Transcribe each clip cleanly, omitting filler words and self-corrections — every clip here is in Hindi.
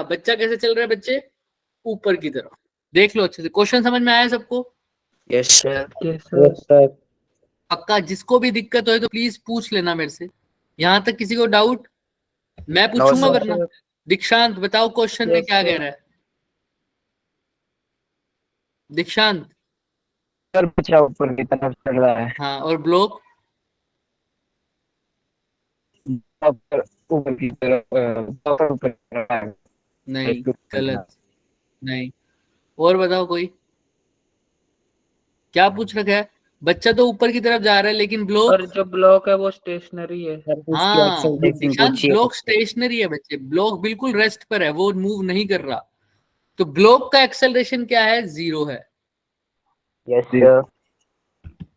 बच्चा कैसे चल रहा है बच्चे? ऊपर की तरफ। देख लो अच्छे से, क्वेश्चन समझ में आया सबको? Yes sir. Yes sir. पक्का? जिसको भी दिक्कत हो तो प्लीज पूछ लेना मेरे से। यहां तक किसी को डाउट? मैं पूछूंगा वरना। दीक्षांत बताओ क्वेश्चन में क्या कह रहा है? दीक्षांत। सर बच्चा ऊपर की तरफ चल रहा है। हाँ, और ब्लॉक? ऊपर की तरफ ऊपर चल रहा है। नहीं, गलत। नहीं। और बताओ कोई। क्या पूछ रखा है? बच्चा तो ऊपर की तरफ जा रहा है, लेकिन ब्लॉक? और जो ब्लॉक है वो स्टेशनरी है। हाँ दीक्षांत, ब्लॉक स्टेशनरी है बच्चे। ब्लॉक बिल्कुल रेस्ट पर है, वो मूव नहीं कर रहा। तो ब्लॉक का एक्सेलरेशन क्या है? 0 है। Yes sir.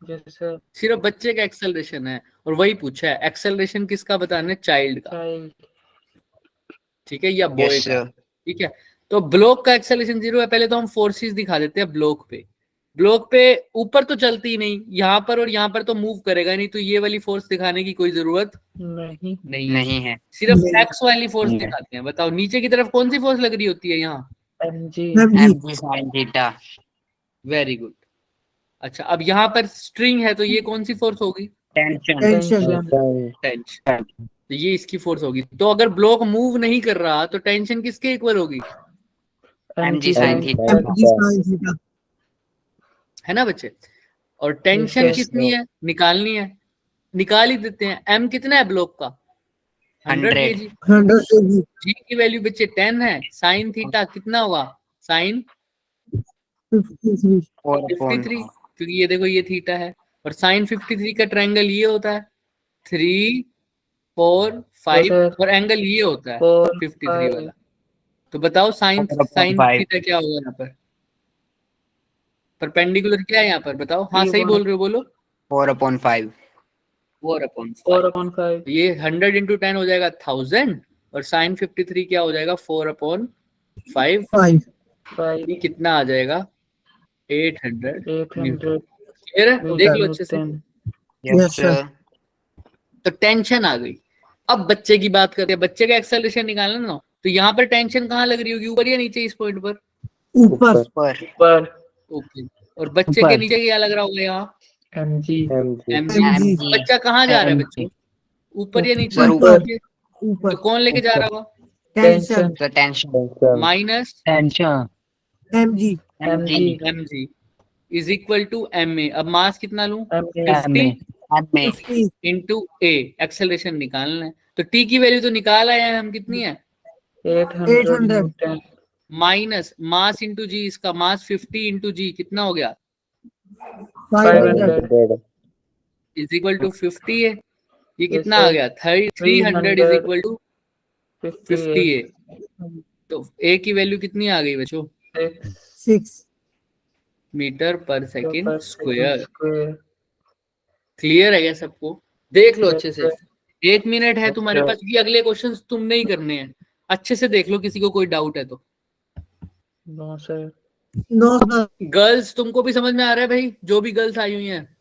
Yes sir. सिर्फ बच्चे का एक्सेलरेशन है, और वही पूछा है एक्सेलरेशन किसका बताना है? चाइल्ड का। ठीक है, या बॉय का। ठीक है, तो ब्लॉक का एक्सेलरेशन 0 है। पहले तो हम फोर्सेस दिखा देते हैं ब्लॉक पे। ब्लॉक पे ऊपर तो चलती ही नहीं, यहाँ पर और यहाँ पर तो मूव करेगा नहीं, तो ये वाली फोर्स दिखाने की कोई जरूरत नहीं है। सिर्फ एक्स वाली फोर्स दिखाते हैं। बताओ नीचे की तरफ कौन सी फोर्स लग रही होती है यहाँ? mg sin theta. Very good. अच्छा, अब यहाँ पर स्ट्रिंग है, तो ये कौन सी फोर्स होगी? टेंशन। टेंशन। तो ये इसकी फोर्स होगी। तो अगर ब्लॉक मूव नहीं कर रहा तो टेंशन किसके इक्वल होगी? mg sin theta. है ना बच्चे? और टेंशन कितनी है निकालनी है? निकाल ही देते हैं। एम कितना है ब्लॉक का? 100 kg। जी की वैल्यू बच्चे 10 है। साइन थीटा कितना होगा? साइन 53, क्योंकि ये देखो ये थीटा है। और साइन 53 का ट्रायंगल ये होता है 3, 4, 5, और एंगल ये होता है 53 वाला। तो बताओ साइन थीटा क्या होगा यहाँ पर? परपेंडिकुलर क्या है यहाँ पर? बताओ। हाँ सही बोल रहे हो, बोलो। 4/5। 4/5। ये 100 × 10 हो जाएगा 1000, और साइन 53 क्या हो जाएगा? 4/5। ये कितना आ जाएगा? 800 न्यूटन। क्लियर है? देख लो अच्छे से। Yes sir. तो टेंशन आ गई। अब बच्चे की बात करते हैं। बच्चे का एक्सेलरेशन निकालना ना, तो यहाँ पर टेंशन कहाँ लग रही होगी? ऊपर या नीचे? इस पॉइंट पर ऊपर। ओके। और बच्चे के नीचे क्या लग रहा होगा यहाँ? mg। बच्चा कहाँ जा रहा है बच्चों? ऊपर या नीचे? तो कौन लेके जा रहा होगा? Tension minus mg mg is equal to ma। अब मास कितना लूं? 50 इंटू a। एक्सेलरेशन निकालना है, तो t की वैल्यू तो निकाल आए हैं हम। कितनी है? 800 माइनस मास इंटू जी। इसका मास 50 इंटू जी कितना हो गया? 500 इज इक्वल टू 50 है। ये कितना आ गया? 300 इज इक्वल टू 50 है। तो a की वैल्यू कितनी आ गई बच्चों? 6 मीटर पर सेकेंड स्क्वायर। क्लियर है क्या सबको? देख लो अच्छे से। 1 मिनट है तुम्हारे पास। ये अगले क्वेश्चन तुम नहीं करने हैं। अच्छे से देख लो, किसी को कोई डाउट है तो। No sir. गर्ल्स, तुमको भी समझ में आ रहा है भाई? जो भी गर्ल्स आई हुई हैं।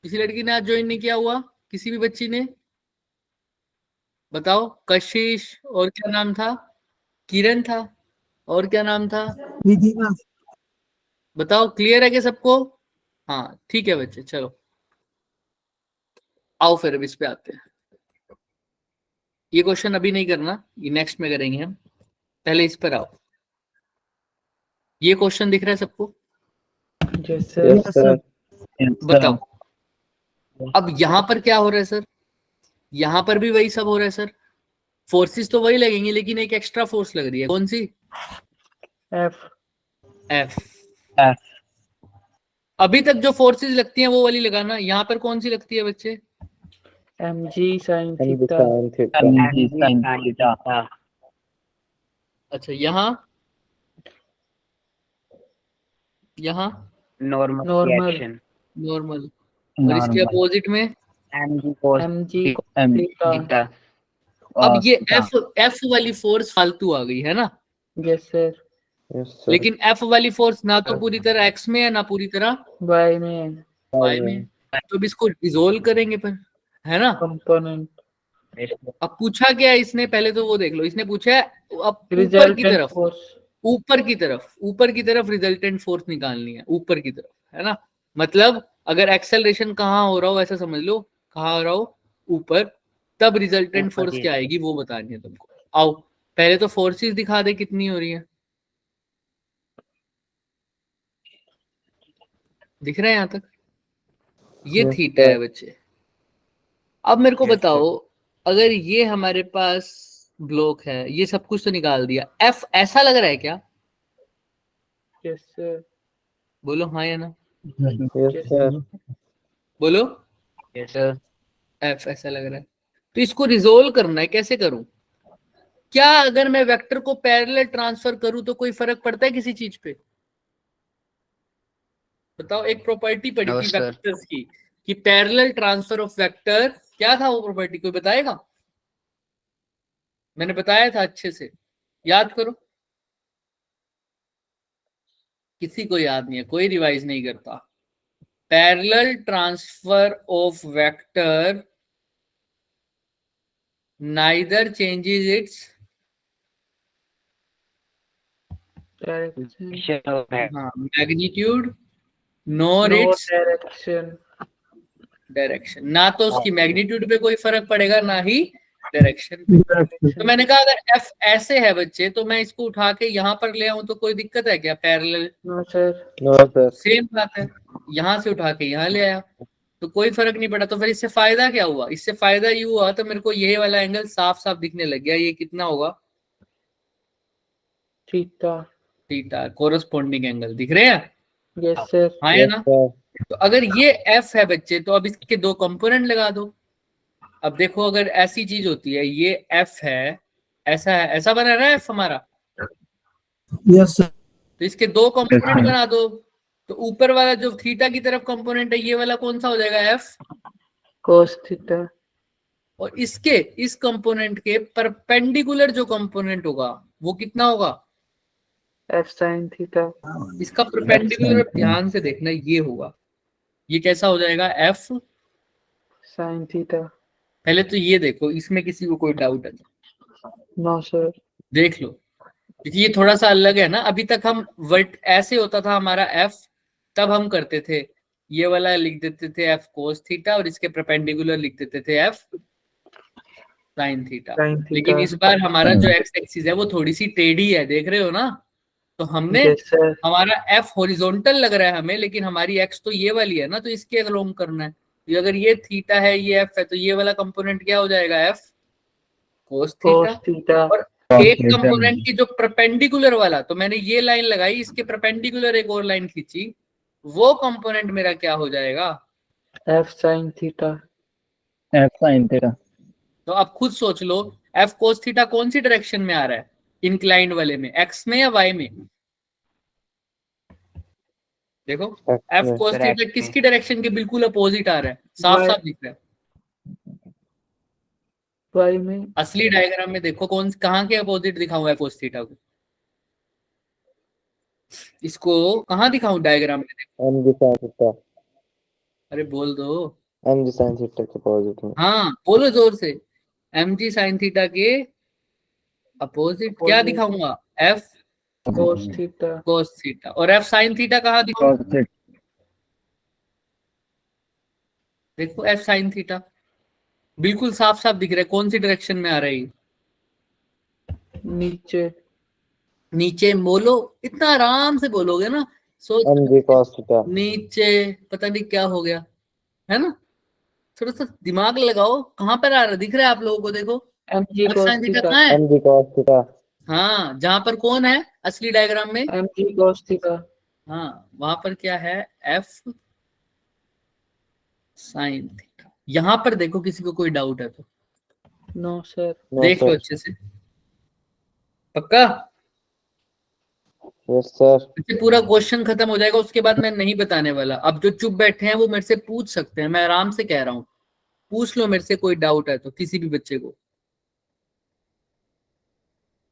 किसी लड़की ने आज ज्वाइन नहीं किया हुआ? किसी भी बच्ची ने? बताओ। कशिश, और क्या नाम था? किरण था, और क्या नाम था? बताओ। क्लियर है क्या सबको? हाँ ठीक है बच्चे, चलो आओ फिर अब इस पे आते हैं। ये क्वेश्चन अभी नहीं करना, ये नेक्स्ट में करेंगे हम। पहले इस पर आओ। ये क्वेश्चन दिख रहा है सबको? बताओ। अब यहाँ पर क्या हो रहा है सर? यहाँ पर भी वही सब हो रहा है सर। फोर्सेस तो वही लगेंगे, लेकिन एक एक्स्ट्रा फोर्स लग रही है। कौन सी? एफ। अभी तक जो फोर्सेस लगती हैं वो वाली लगाना। यहाँ पर कौन सी लगती है बच्चे? mg sin theta. अच्छा, यहाँ नॉर्मल। और इसके अपोजिट में mg थीटा। अब ये एफ वाली फोर्स फालतू आ गई है ना? Yes sir. लेकिन एफ वाली फोर्स ना तो पूरी तरह एक्स में है, ना पूरी तरह वाई में वाई में। तो अब इसको डिसोल्व करेंगे पर, है ना? कंपोनेंट। अब पूछा क्या है इसने, पहले तो वो देख लो। इसने पूछा है अब ऊपर की रिजल्टेंट तरफ, फोर्स। ऊपर की तरफ रिजल्टेंट फोर्स निकालनी है, ऊपर की तरफ, है ना। मतलब अगर एक्सेलरेशन कहाँ हो रहा हो, ऐसा समझ लो, कहाँ हो रहा हो, ऊपर, तब रिजल्टेंट फोर्स क्या आएगी वो बतानी है तुमको। आओ पहले तो फोर्सेस दिखा दे कितनी हो रही है। दिख रहा है यहाँ तक? ये थीटा है बच्चे। अब मेरे को बताओ, अगर ये हमारे पास ब्लॉक है, ये सब कुछ तो निकाल दिया, एफ ऐसा लग रहा है क्या? Yes sir. बोलो हाँ या ना, यस सर। बोलो। Yes sir. एफ ऐसा लग रहा है, तो इसको रिजोल्व करना है। कैसे करूं? क्या अगर मैं वेक्टर को पैरेलल ट्रांसफर करूं तो कोई फर्क पड़ता है किसी चीज पे? बताओ। एक प्रॉपर्टी पड़ी थी वेक्टर्स की कि पैरेलल ट्रांसफर ऑफ वेक्टर, क्या था वो प्रॉपर्टी, कोई बताएगा? मैंने बताया था अच्छे से, याद करो। किसी को याद नहीं है, कोई रिवाइज नहीं करता। Parallel transfer of vector neither changes its magnitude nor its direction. Direction. ना तो उसकी मैग्नीट्यूड पे कोई फर्क पड़ेगा, ना ही डायरेक्शन पे। तो मैंने कहा अगर एफ ऐसे है बच्चे, तो मैं इसको उठा के यहाँ पर ले आऊं तो कोई दिक्कत है क्या? Parallel no sir. No sir. Same बात है। यहाँ से उठा के यहाँ ले आया तो कोई फर्क नहीं पड़ा। तो फिर इससे फायदा क्या हुआ? इससे फायदा ये हुआ, तो मेरे को ये वाला एंगल साफ साफ दिखने लग गया। ये कितना होगा? थीटा। थीटा, कोरस्पॉन्डिंग एंगल दिख रहे हैं? Yes sir. हाँ या ना? तो अगर ये एफ है बच्चे, तो अब इसके दो कंपोनेंट लगा दो। अब देखो, अगर ऐसी चीज होती है, ये एफ है, ऐसा है, ऐसा बना रहा है एफ हमारा। Yes sir. तो इसके दो कंपोनेंट बना दो। तो ऊपर वाला जो थीटा की तरफ कंपोनेंट है, ये वाला कौन सा हो जाएगा? F cos theta. और इसके इस कंपोनेंट के परपेंडिकुलर जो कंपोनेंट होगा वो कितना होगा? F sine theta. इसका परपेंडिकुलर ध्यान से देखना, ये होगा। ये कैसा हो जाएगा? F sine theta. पहले तो ये देखो, इसमें किसी को कोई डाउट है? No sir. देख लो, क्योंकि ये थोड़ा सा अलग है ना। अभी तक हम वर्ट ऐसे होता था हमारा एफ, तब हम करते थे ये वाला लिख देते थे एफ कोस थीटा, और इसके परपेंडिकुलर लिख देते थे एफ साइन थीटा। लेकिन इस बार हमारा जो एक्स एक्सिस है वो थोड़ी सी टेढ़ी है, देख रहे हो ना। तो हमने यस सर। हमारा एफ हॉरिजॉन्टल लग रहा है हमें, लेकिन हमारी एक्स तो ये वाली है ना, तो इसके अलोंग करना है। तो अगर ये थीटा है, ये एफ है, तो ये वाला कंपोनेंट क्या हो जाएगा? F cos theta. और एक कंपोनेंट की जो परपेंडिकुलर वाला, तो मैंने ये लाइन लगाई, इसके परपेंडिकुलर एक और लाइन खींची, वो कंपोनेंट मेरा क्या हो जाएगा? F sine theta. F sine theta. तो अब खुद सोच लो, एफ कोस थीटा कौन सी डायरेक्शन में आ रहा है? इंक्लाइंड वाले में, एक्स में या वाई में? देखो, एफ कोस थीटा किसकी डायरेक्शन के बिल्कुल अपोजिट आ रहा है, साफ साफ दिख रहा है। वाई में। असली डायग्राम में देखो, कौन कहाँ के अपोजिट दिखाऊं एफ कोस थीटा को? इसको कहाँ दिखाऊं डायग्राम में? देखो, एम जी साइन थीटा। अरे बोल दो। एम जी साइन थीटा के अपोजिट में। हाँ बोलो जोर से। एम जी साइन थीटा के अपोजिट क्या दिखाऊंगा? F cos theta. Cos theta. और एफ साइन थीटा कहाँ दिखाऊं? देखो एफ साइन थीटा बिल्कुल साफ साफ दिख रहा है। कौन सी डायरेक्शन में आ रही है? नीचे। नीचे बोलो, इतना आराम से बोलोगे ना, सोच। M G cos theta. नीचे पता नहीं क्या हो गया, है ना। थोड़ा सा दिमाग लगाओ, कहाँ पर आ रहा है? दिख रहा है आप लोगों को? देखो M G F cos sine theta theta. कहाँ है? M G cos theta. हाँ, जहां पर कौन है असली डायग्राम में? M G cos theta. हाँ, वहां पर क्या है? F sine theta. यहां पर देखो, किसी को कोई डाउट है तो नो सर। देख लो अच्छे से। पक्का? Yes sir. इससे पूरा क्वेश्चन खत्म हो जाएगा, उसके बाद मैं नहीं बताने वाला। अब जो चुप बैठे हैं वो मेरे से पूछ सकते हैं, मैं आराम से कह रहा हूँ। पूछ लो मेरे से, कोई डाउट है तो, किसी भी बच्चे को,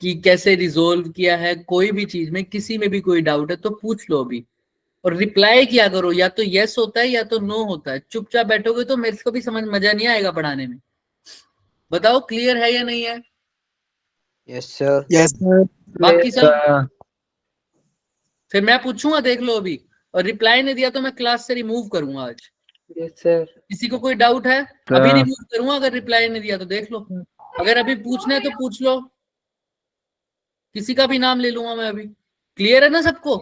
कि कैसे रिजोल्व किया है कोई भी चीज में, किसी में भी कोई डाउट है तो पूछ लो अभी। और रिप्लाई किया करो, या तो यस होता है या तो नो होता है। चुपचाप बैठोगे तो मेरे को भी समझ मजा नहीं आएगा पढ़ाने में। बताओ क्लियर है या नहीं है? Yes, sir. Yes, sir. बाकी सब फिर मैं पूछूंगा, देख लो अभी, और रिप्लाई नहीं दिया तो मैं क्लास से रिमूव करूंगा आज। Yes sir. किसी को कोई डाउट है? अभी रिमूव करूंगा अगर रिप्लाई नहीं दिया तो, देख लो। अगर अभी पूछना है तो पूछ लो, किसी का भी नाम ले लूंगा मैं अभी। क्लियर है ना सबको?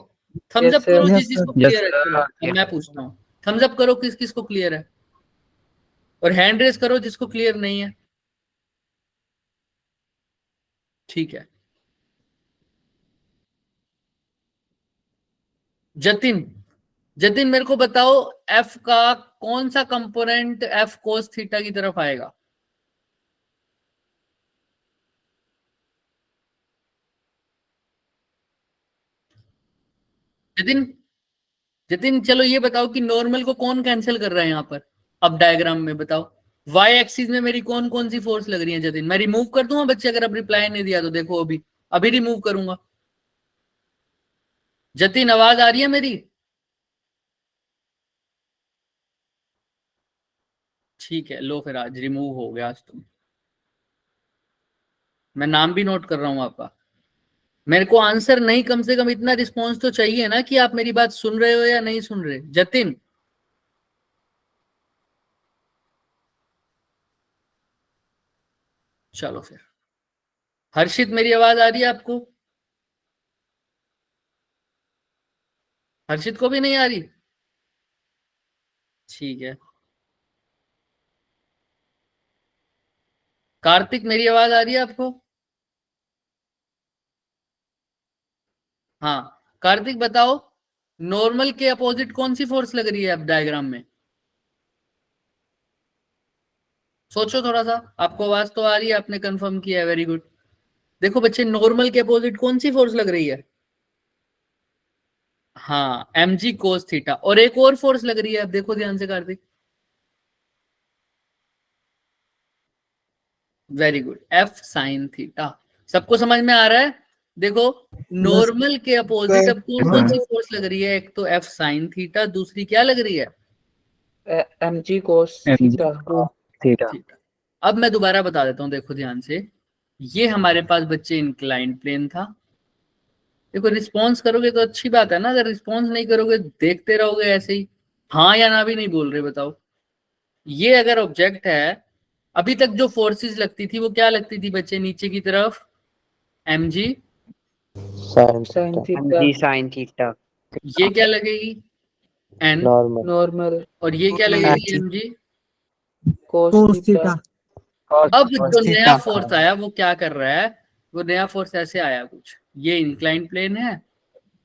Thumbs up Yes, sir. करो Yes, जिस जिसको sir. क्लियर है। चलो, अब मैं पूछता हूँ, थम्स अप करो किस किस को क्लियर है, और हैंड रेस करो जिसको क्लियर नहीं है। ठीक है, जतिन, जतिन मेरे को बताओ एफ का कौन सा कंपोनेंट एफ कोस थीटा की तरफ आएगा? जतिन, जतिन चलो ये बताओ कि नॉर्मल को कौन कैंसिल कर रहा है यहाँ पर? अब डायग्राम में बताओ वाई एक्सिस में मेरी कौन कौन सी फोर्स लग रही है? जतिन मैं रिमूव कर दूंगा बच्चे, अगर अब रिप्लाई नहीं दिया तो देखो अभी, अभी रिमूव करूंगा। जतिन आवाज आ रही है मेरी? ठीक है, लो फिर आज रिमूव हो गया आज तुम। मैं नाम भी नोट कर रहा हूं आपका। मेरे को आंसर नहीं, कम से कम इतना रिस्पॉन्स तो चाहिए ना कि आप मेरी बात सुन रहे हो या नहीं सुन रहे। जतिन, चलो फिर। हर्षित मेरी आवाज आ रही है आपको? हर्षित को भी नहीं आ रही? ठीक है। कार्तिक मेरी आवाज आ रही है आपको? हाँ कार्तिक बताओ, नॉर्मल के अपोजिट कौन सी फोर्स लग रही है अब डायग्राम में? सोचो थोड़ा सा, आपको आवाज तो आ रही है, आपने कंफर्म किया है, वेरी गुड। देखो बच्चे, नॉर्मल के अपोजिट कौन सी फोर्स लग रही है? हाँ mg कोस थीटा, और एक और फोर्स लग रही है, अब देखो ध्यान से Kartik. Very good, F sine theta. सबको समझ में आ रहा है? देखो नॉर्मल के अपोजिट अब कौन कौन सी फोर्स लग रही है? एक तो एफ साइन थीटा, दूसरी क्या लग रही है? mg cos theta. अब मैं दोबारा बता देता हूं, देखो ध्यान से। ये हमारे पास बच्चे इंक्लाइंड प्लेन था। देखो रिस्पॉन्स करोगे तो अच्छी बात है ना, अगर रिस्पॉन्स नहीं करोगे देखते रहोगे ऐसे ही, हाँ या ना भी नहीं बोल रहे, बताओ। ये अगर ऑब्जेक्ट है, अभी तक जो फोर्सेस लगती थी वो क्या लगती थी बच्चे? नीचे की तरफ mg sine sin theta. theta mg sin theta. ये क्या लगेगी? n। नॉर्मल। normal और ये क्या लगेगी? mg cos Cos theta theta. अब जो नया फोर्स आया वो क्या कर रहा है? वो नया फोर्स ऐसे आया कुछ, ये इंक्लाइन प्लेन है,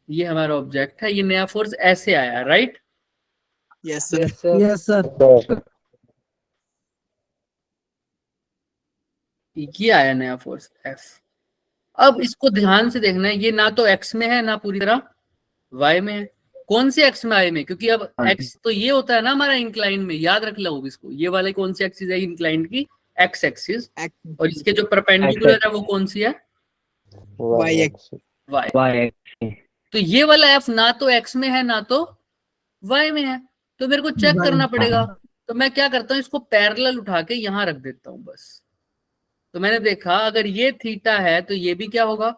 ये हमारा ऑब्जेक्ट है, ये नया फोर्स ऐसे आया, right? Yes, yes sir Yes, sir. ये आया नया फोर्स F। अब इसको ध्यान से देखना है, ये ना तो x में है ना पूरी तरह y में है। कौन से x में, y में? क्योंकि अब x तो ये होता है ना हमारा इंक्लाइन में, याद रख लो इसको। ये वाले कौन सी एक्सिस है इंक्लाइन की? x axis. और इसके जो परपेंडिकुलर है वो कौन सी है? Y axis. y। तो ये वाला f ना तो x में है ना तो y में है, तो मेरे को चेक करना पड़ेगा। तो मैं क्या करता हूँ, इसको पैरेलल उठा के यहां रख देता हूं बस। तो मैंने देखा अगर ये थीटा है तो ये भी क्या होगा?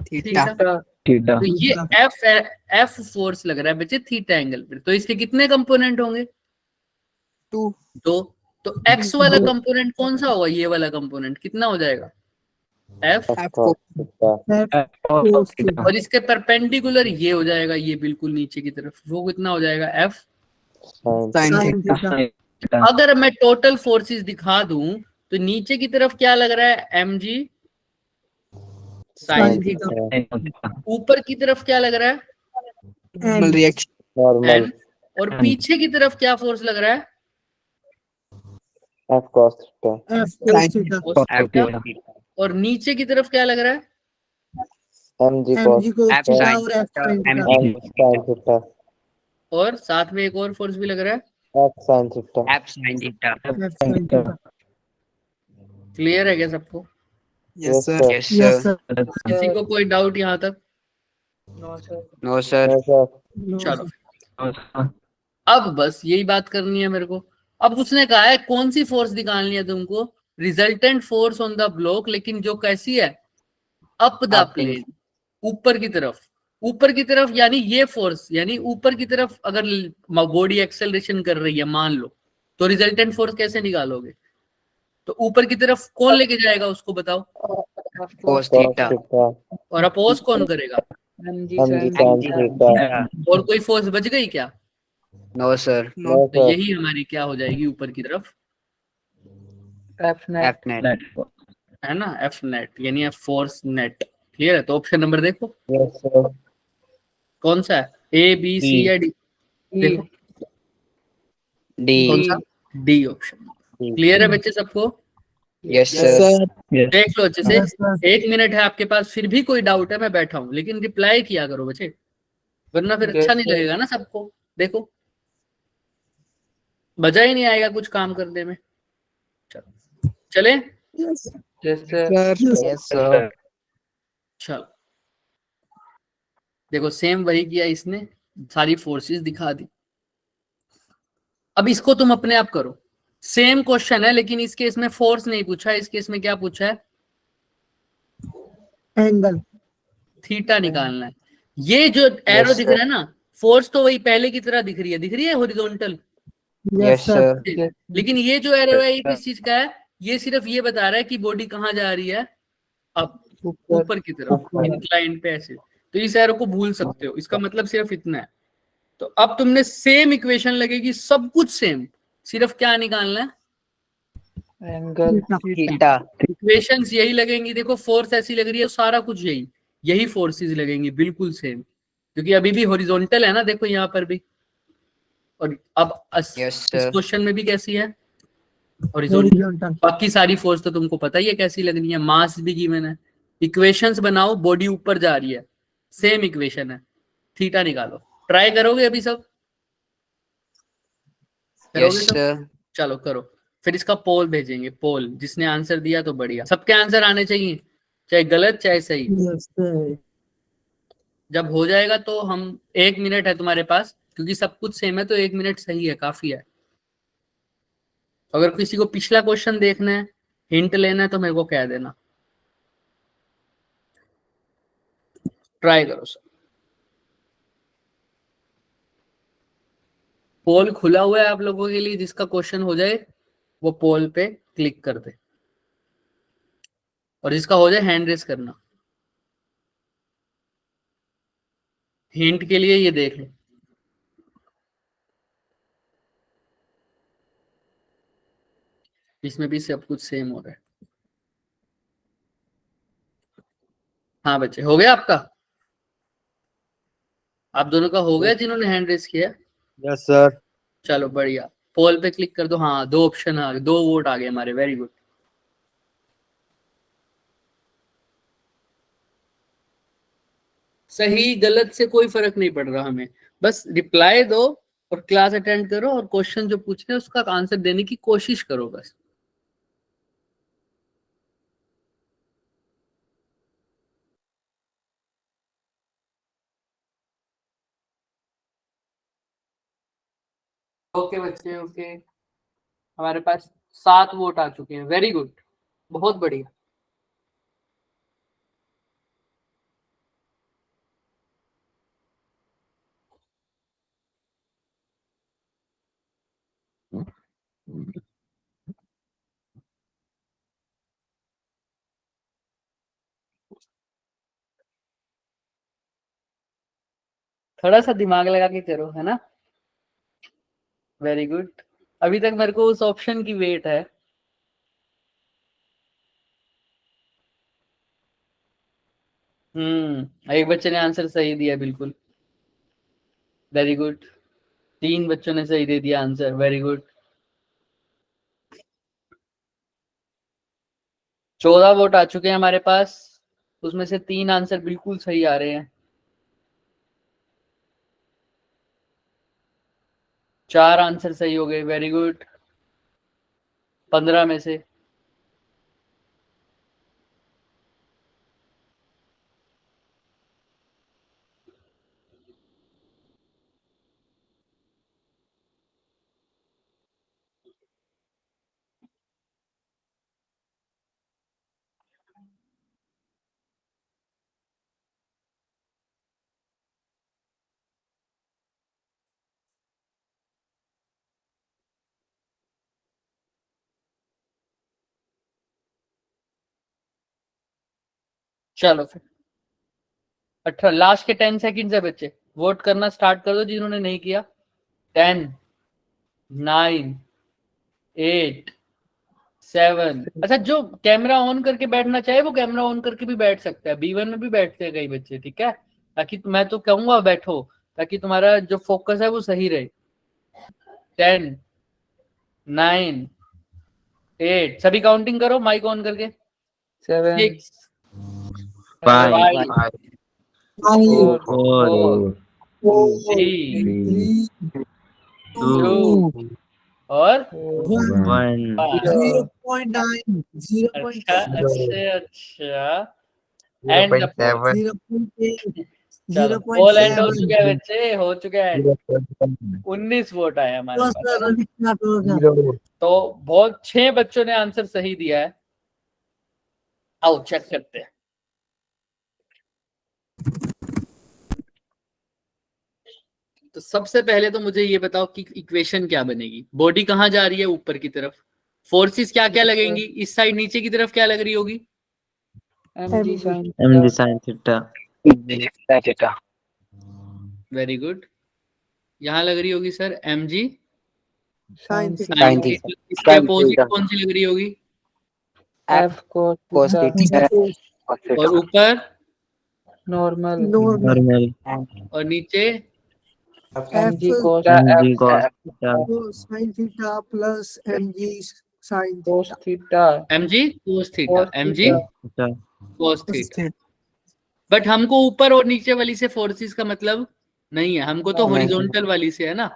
थीटा। theta तो ये एफ फोर्स लग रहा है बच्चे थीटा एंगल पर। तो इसके कितने कंपोनेंट होंगे? 2. दो। तो एक्स वाला कंपोनेंट कौन सा होगा? ये वाला कंपोनेंट कितना हो जाएगा? F. cos theta. Cos theta. और इसके परपेंडिकुलर ये हो जाएगा, ये बिल्कुल नीचे की तरफ, वो कितना हो जाएगा? एफ। Sine Sin theta. अगर मैं टोटल फोर्सेस दिखा दूं तो नीचे की तरफ क्या लग रहा है? mg sine Sin theta. theta. ऊपर की तरफ क्या लग रहा है? Normal reaction. नॉर्मल। n। और पीछे की तरफ क्या फोर्स लग रहा है? F cos theta. F cos theta. Cos F theta. cos theta. और नीचे की तरफ क्या लग रहा है? mg cos mg cos F theta sin और F theta. sin theta. mg F sine theta. और साथ में एक और फोर्स भी लग रहा है। F sine theta. F sin theta. F sin theta. Clear है क्या सबको? Yes, sir. Yes, Yes, sir. sir. किसी को कोई डाउट यहाँ तक? no sir No, sir. Sir No, चलो sir. अब बस यही बात करनी है मेरे को। अब उसने कहा है कौन सी फोर्स निकालनी है तुमको? Resultant force on the block, लेकिन जो कैसी है, up the Up in- plane, ऊपर की तरफ। ऊपर की तरफ यानी ये फोर्स, यानी ऊपर की तरफ अगर बॉडी एक्सेलरेशन कर रही है मान लो, तो रिजल्टेंट फोर्स कैसे निकालोगे? तो ऊपर की तरफ कौन लेके जाएगा उसको बताओ, Cos Cos theta. theta. और अपोज कौन करेगा? mg mg sin sin mg theta. theta. और कोई फोर्स बच गई क्या? No sir. No तो sir. यही हमारी क्या हो जाएगी ऊपर की तरफ, f net. F net. है ना, एफ नेट यानी एफ फोर्स नेट। क्लियर है? तो ऑप्शन नंबर देखो Yes sir. कौन सा है, ए बी सी D. या डी? देखो D. कौन सा, डी ऑप्शन। D. क्लियर है बच्चे सबको? Yes Yes, sir. sir. देख लो अच्छे से। Yes, sir. 1 मिनट है आपके पास, फिर भी कोई डाउट है मैं बैठा हूं, लेकिन रिप्लाई किया करो बच्चे, वरना फिर अच्छा Yes, नहीं sir. लगेगा ना सबको। देखो मजा ही नहीं आएगा कुछ काम करने में। चलो चले, Yes, Yes, sir. sir. Yes sir. चलो देखो सेम वही किया इसने, सारी फोर्सेस दिखा दी। अब इसको तुम अपने आप करो, सेम क्वेश्चन है लेकिन इस केस में फोर्स नहीं पूछा है, इस केस में क्या पूछा है, Angle. थीटा निकालना है। ये जो एरो दिख sir. रहा है ना, फोर्स तो वही पहले की तरह दिख रही है horizontal, Yes, Yes sir. sir. Yes. लेकिन ये जो एरो है ये किस चीज का है, ये सिर्फ ये बता रहा है कि बॉडी कहाँ जा रही है, अब ऊपर. ऊपर की तरफ, ऊपर. इंक्लाइन पे ऐसे। तो इस एरो को भूल सकते हो, इसका मतलब सिर्फ इतना है। तो अब तुमने सेम इक्वेशन लगेगी, सब कुछ सेम, सिर्फ क्या निकालना है, Angle. Theta. इक्वेशंस यही लगेंगी। देखो फोर्स ऐसी लग रही है, सारा कुछ यही यही फोर्सेस लगेंगी बिल्कुल सेम, क्योंकि अभी भी हॉरिजॉन्टल है ना, देखो यहाँ पर भी। और अब Yes इस sir. क्वेश्चन में भी कैसी है, हॉरिजॉन्टल। Horizontal. बाकी सारी फोर्स तो तुमको पता ही है कैसी लगनी है, मास भी गिवन है। इक्वेशंस बनाओ, बॉडी ऊपर जा रही है, सेम इक्वेशन है, थीटा निकालो। ट्राई करोगे अभी सब, Yes करोगे सब? sir. चलो करो, फिर इसका पोल भेजेंगे, पोल जिसने आंसर दिया तो बढ़िया, सबके आंसर आने चाहिए, चाहे गलत चाहे सही। Yes, sir. जब हो जाएगा तो हम, 1 मिनट है तुम्हारे पास, क्योंकि सब कुछ सेम है तो 1 मिनट सही है, काफी है। अगर किसी को पिछला क्वेश्चन देखना है, हिंट लेना है, तो मेरे को कह देना, ट्राई करो सर। पोल खुला हुआ है आप लोगों के लिए, जिसका क्वेश्चन हो जाए वो पोल पे क्लिक कर दे, और जिसका हो जाए हैंड रेस करना। हिंट के लिए ये देख लो, इसमें भी सब कुछ सेम हो रहा है। हाँ बच्चे, हो गया आपका, आप दोनों का हो गया जिन्होंने हैंड रेस किया? Yes sir. चलो बढ़िया, पोल पे क्लिक कर दो। हाँ 2 ऑप्शन आ गए, 2 वोट आ गए हमारे, वेरी गुड। सही गलत से कोई फर्क नहीं पड़ रहा हमें, बस रिप्लाई दो और क्लास अटेंड करो, और क्वेश्चन जो पूछ रहे हैं उसका आंसर देने की कोशिश करो बस। ओके बच्चे, ओके, हमारे पास 7 वोट आ चुके हैं, वेरी गुड, बहुत बढ़िया। थोड़ा सा दिमाग लगा के करो, है ना, वेरी गुड। अभी तक मेरे को उस ऑप्शन की वेट है। एक बच्चे ने आंसर सही दिया, बिल्कुल, वेरी गुड। 3 बच्चों ने सही दे दिया आंसर, वेरी गुड। 14 वोट आ चुके हैं हमारे पास, उसमें से 3 आंसर बिल्कुल सही आ रहे हैं, 4 आंसर सही हो गए, वेरी गुड, 15 में से। चलो फिर 18 लास्ट के 10 सेकंड्स है बच्चे, वोट करना स्टार्ट कर दो जिन्होंने नहीं किया। 10 9 8 7। अच्छा, जो कैमरा ऑन करके बैठना चाहे वो कैमरा ऑन करके भी बैठ सकता है, B1 में भी बैठते हैं कई बच्चे, ठीक है, ताकि मैं तो कहूंगा बैठो ताकि तुम्हारा जो फोकस है वो सही रहे। 10 9 8, सभी काउंटिंग करो माइक ऑन करके। 7 6 Five, 5 4 four, 3 three, 2 और 1. 5। 0.9, अच्छा अच्छा अच्छा, एंड 0.7. 0.8, चलो पोल एंड हो चुका है बच्चे, हो चुका है। 19 वोट आए हमारे पास, तो बहुत 6 बच्चों ने आंसर सही दिया है। आओ चेक करते हैं। तो सबसे पहले तो मुझे ये बताओ कि इक्वेशन क्या बनेगी। बॉडी कहाँ जा रही है, ऊपर की तरफ। फोर्सेस क्या क्या लगेंगी, इस साइड नीचे की तरफ क्या लग रही होगी, mg sin mg theta. sin theta. Theta. Very good. यहाँ लग रही होगी sir mg sin Sin sin theta. Theta. इसके Sin अपोजिट theta. कौन सी लग रही होगी, f cos Cos theta. theta. Cos और theta. ऊपर Normal. Normal. और नीचे mg cos mg f cos theta. sin theta plus mg sin cos theta. theta. mg cos theta, Cos mg theta. Theta. cos theta. But हमको ऊपर और नीचे वाली से फोर्सेस का मतलब नहीं है, हमको तो नहीं। हॉरिजॉन्टल वाली से है ना।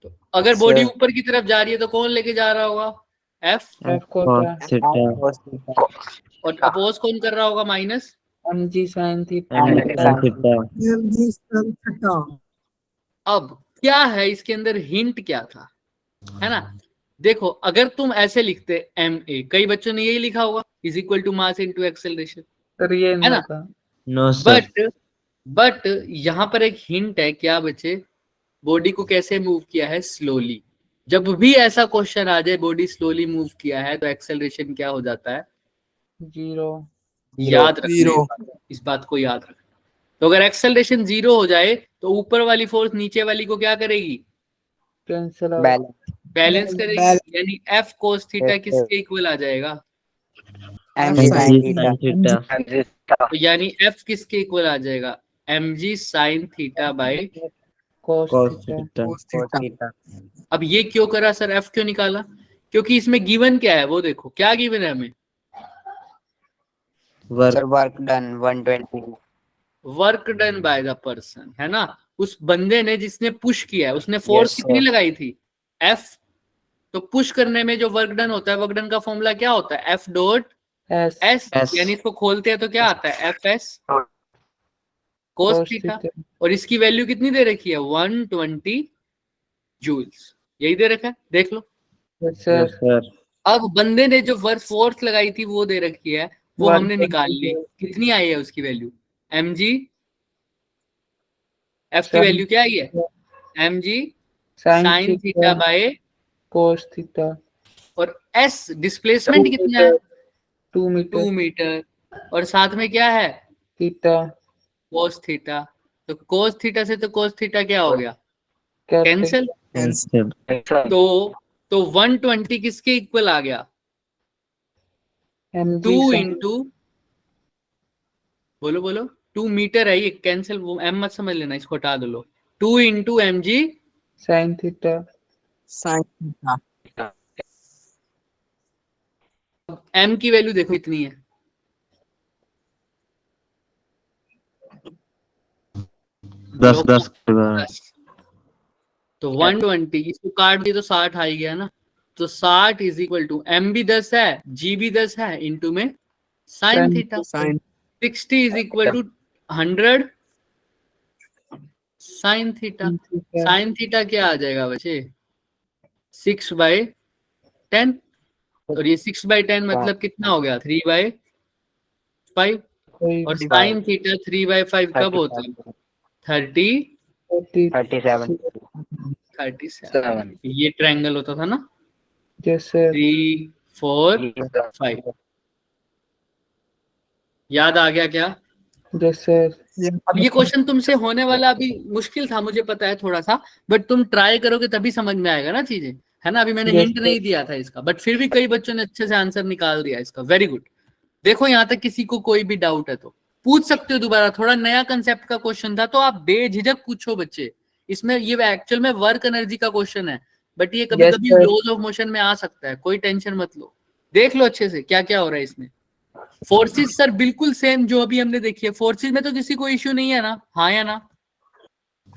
तो अगर बॉडी ऊपर की तरफ जा रही है तो कौन लेके जा रहा होगा, F, f cos Cos theta. Cos theta. और अपोज कौन कर रहा होगा, minus. mg sin theta. mg sin theta. mg sin theta. अब क्या है इसके अंदर, हिंट क्या था, है ना। देखो अगर तुम ऐसे लिखते ma, कई बच्चों ने यही लिखा होगा, is equal to mass into acceleration, sir ये है नहीं ना। होता। No sir. बट यहाँ पर एक हिंट है, क्या बच्चे, बॉडी को कैसे मूव किया है, स्लोली। जब भी ऐसा क्वेश्चन आ जाए बॉडी स्लोली मूव किया है तो एक्सेलरेशन क्या हो जाता है, 0. याद रखना, इस बात को याद रखना। तो अगर एक्सेलरेशन 0 हो जाए तो ऊपर वाली फोर्स नीचे वाली को क्या करेगी, कैंसिल आउट. Balance. बैलेंस करेगी, यानी F cos थीटा किसके इक्वल आ जाएगा, mg mg sin sin theta. theta. तो यानी F किसके इक्वल आ जाएगा, mg sin theta by. cos Cos theta. theta. Cos theta. अब ये क्यों करा सर, F क्यों निकाला, क्योंकि इसमें गिवन क्या है वो देखो, क्या गिवन है हमें, Work. Sir, work done 120. Work done by the person, है ना। उस बंदे ने जिसने पुश किया है उसने फोर्स Yes, कितनी sir. लगाई थी, F। तो पुश करने में जो वर्क डन होता है, वर्क डन का फॉर्मूला क्या होता है, F dot s S, S. यानी इसको खोलते हैं तो क्या आता है, FS कोस cos थीटा। theta. और इसकी वैल्यू कितनी दे रखी है, 120 जूल्स, यही दे रखा है, देख लो। yes sir. Yes sir. अब बंदे ने जो वर्क फोर्स लगाई थी वो दे रखी है, वो हमने 120 निकाल ली, कितनी आई है उसकी वैल्यू, mg, F की Sin वैल्यू क्या आई है, mg sin sine theta theta by, cos theta. और S डिस्प्लेसमेंट 2 कितना है, meter. 2 meter. 2 मीटर, और साथ में क्या है, theta. Cos theta. तो कोस थीटा से तो कोस थीटा क्या हो गया, Cancel. कैंसिल। Cancel. तो 120 किसके इक्वल आ गया, mg 2 sin इंटू, बोलो बोलो, 2 मीटर है ये, कैंसिल, वो m मत समझ लेना, इसको हटा दो लो, 2 into mg sin theta. Sin theta. m की वैल्यू देखो इतनी है, दस दस 10। तो 120 इसको काट दिए तो 60 आ ही गया ना। तो 60 इज इक्वल टू m भी 10 है, g भी 10 है, इंटू में sine Sin theta. Sin 60 is equal to 100 sine theta. theta. Sine theta क्या आ जाएगा बच्चे, 6/10, और ये 6/10 मतलब कितना हो गया, 3/5, और साइन थीटा 3/5 कब होता है, 37. 37। ये ट्रायंगल होता था ना, yes sir. 3 4 5। याद आ गया क्या, Yes, sir. अब ये क्वेश्चन तुमसे होने वाला अभी मुश्किल था, मुझे पता है थोड़ा सा, बट तुम ट्राई करोगे तभी समझ में आएगा ना चीजें, है ना। अभी मैंने Yes, हिंट sir. नहीं दिया था इसका, बट फिर भी कई बच्चों ने अच्छे से आंसर निकाल दिया इसका, वेरी गुड। देखो यहाँ तक किसी को कोई भी डाउट है तो पूछ सकते हो दोबारा, थोड़ा नया कंसेप्ट का क्वेश्चन था तो आप बेझिझक पूछो बच्चे। इसमें ये एक्चुअल में वर्क एनर्जी का क्वेश्चन है, बट ये कभी Yes, कभी sir. लॉज ऑफ मोशन में आ सकता है, कोई टेंशन मत लो। देख लो अच्छे से क्या क्या हो रहा है इसमें। फोर्सेस सर बिल्कुल सेम जो अभी हमने देखी है, फोर्सेस में तो किसी को इश्यू नहीं है ना, हाँ या ना।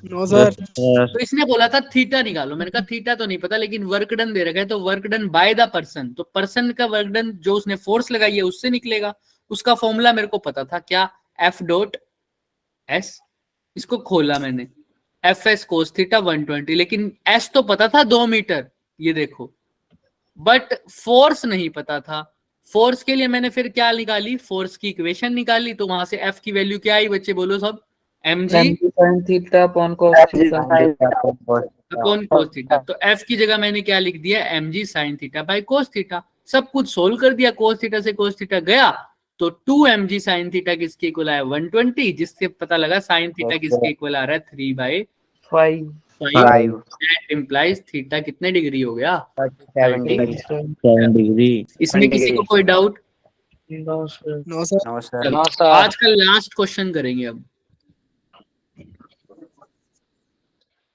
No sir. तो इसने बोला था थीटा निकालो, मैंने कहा थीटा तो नहीं पता, लेकिन वर्क डन दे रखा है तो work done by the person, तो पर्सन का वर्क डन जो उसने फोर्स लगाई है उससे निकलेगा। उसका फॉर्मूला मेरे को पता था क्या, एफ डॉट एस, इसको खोला मैंने, एफ एस कोस थीटा 120, लेकिन एस तो पता था 2 मीटर, ये देखो, बट फोर्स नहीं पता था। फोर्स के लिए मैंने फिर क्या निकाली, फोर्स की इक्वेशन निकाली, तो वहां से एफ की वैल्यू क्या आई बच्चे बोलो सब, mg mg sin theta upon cos theta. Upon cos theta. तो एफ की जगह मैंने क्या लिख दिया, mg sin theta by cos theta. सब कुछ सोल्व कर दिया, कोस थीटा से कोस थीटा गया तो 2mg sin थीटा किसके इक्वल आया 120, जिससे पता लगा sin थीटा किसके इक्वल आ रहा है 3/5। 5. दैट इंप्लाइज थीटा कितने डिग्री हो गया, 37 डिग्री। 7 डिग्री। इसमें किसी को कोई doubt. No, sir. No sir. No sir. चलो आज का लास्ट क्वेश्चन करेंगे अब,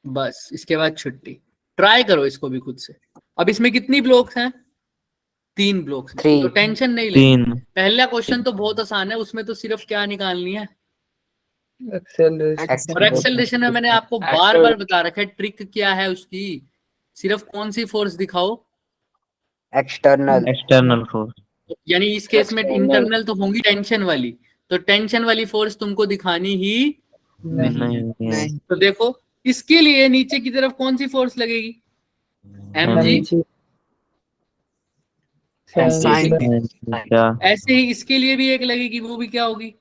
बस इसके बाद छुट्टी। ट्राई करो इसको भी खुद से। अब इसमें कितनी ब्लॉक्स हैं, 3 ब्लॉक्स, 3। तो टेंशन नहीं लेनी। 3 पहला क्वेश्चन तो बहुत आसान है, उसमें तो सिर्फ क्या निकालनी है, Acceleration. और एक्सेलरेशन में मैंने आपको बार बार बता रखा है ट्रिक क्या है उसकी, सिर्फ कौन सी फोर्स दिखाओ, एक्सटर्नल। External force. यानी इस केस में इंटरनल तो होंगी टेंशन वाली, तो टेंशन वाली फोर्स तुमको दिखानी ही नहीं है। नहीं है। तो देखो इसके लिए नीचे की तरफ कौन सी फोर्स लगेगी, mg mg sin theta. क्या ऐसे ही इसके लिए भी एक लगेगी, वो भी क्या होगी,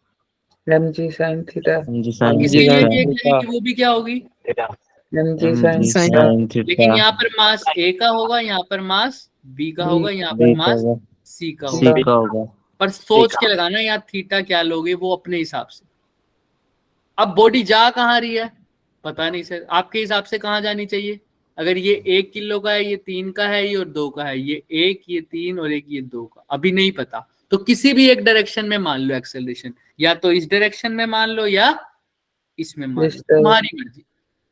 mg sin theta. mg और sin इसके लिए भी एक थीटा लगेगी, वो भी क्या होगी, mg mg sin sin theta. sin theta लेकिन यहाँ पर मास ए का होगा, यहाँ पर मास बी का B. होगा, यहाँ पर b का मास होगा सी का c होगा। का होगा। पर सोच के लगाना यहाँ थीटा क्या लोगे वो अपने हिसाब से। अब बॉडी जा कहाँ रही है पता नहीं सर, आपके हिसाब से कहाँ जानी चाहिए, अगर ये 1 किलो का है, ये 3 का है, ये और 2 का है, ये 1, ये 3 और एक ये 2 का, अभी नहीं पता, तो किसी भी एक डायरेक्शन में मान लो एक्सेलरेशन, या तो इस डायरेक्शन में मान लो या इसमें मान लो, Yes, sir. तुम्हारी मर्जी।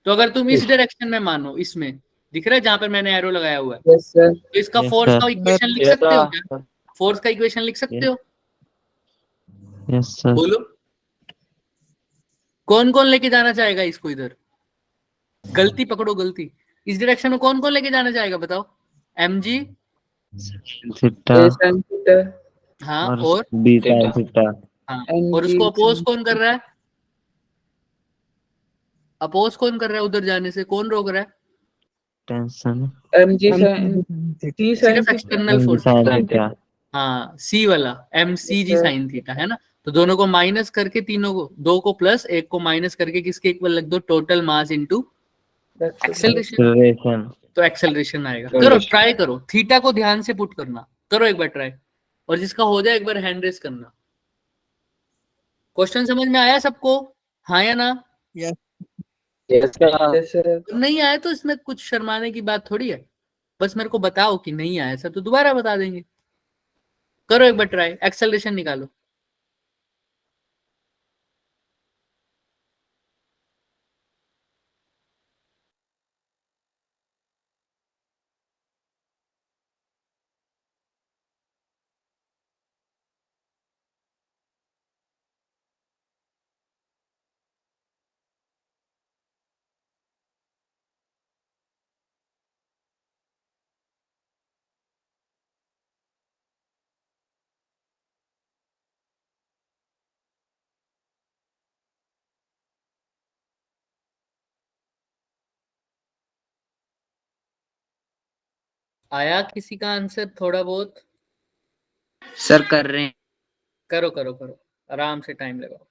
तो अगर तुम इस डायरेक्शन में मानो, इसमें दिख रहा है जहां पर मैंने एरो लगाया हुआ है, Yes, sir. तो इसका Yes, फोर्स sir. का इक्वेशन लिख सकते हो क्या, फोर्स का इक्वेशन लिख सकते हो, यस सर। बोलो कौन कौन लेके जाना चाहेगा इसको इधर, गलती पकड़ो गलती, इस डायरेक्शन में कौन कौन लेके जाना चाहेगा बताओ, mg, theta A sin theta. हाँ और और b sin थीटा। हाँ, mg और उसको अपोज sin कौन कर रहा है, अपोज कौन कर रहा है उधर जाने से, कौन रोक रहा है, tension mg sin t sin सिर्फ theta. External mg force, sin theta. हाँ सी वाला mcg Yes, sir. Sign theta है ना, तो दोनों को माइनस करके, तीनों को, 2 को प्लस 1 को माइनस करके किसके इक्वल लग दो, total mass into That's it. Acceleration, acceleration. तो एक्सेलरेशन आएगा। करो ट्राई करो, थीटा को ध्यान से पुट करना, करो एक बार ट्राई, और जिसका हो जाए एक बार हैंड रेस करना। क्वेश्चन समझ में आया सबको, हाँ या ना, Yes, sir. नहीं आया तो इसमें कुछ शर्माने की बात थोड़ी है, बस मेरे को बताओ कि नहीं आया सर, तो दोबारा बता देंगे। करो एक बार ट्राई, एक्सेलरेशन निकालो। आया किसी का आंसर थोड़ा बहुत, सर कर रहे हैं। करो करो करो, आराम से टाइम लगाओ,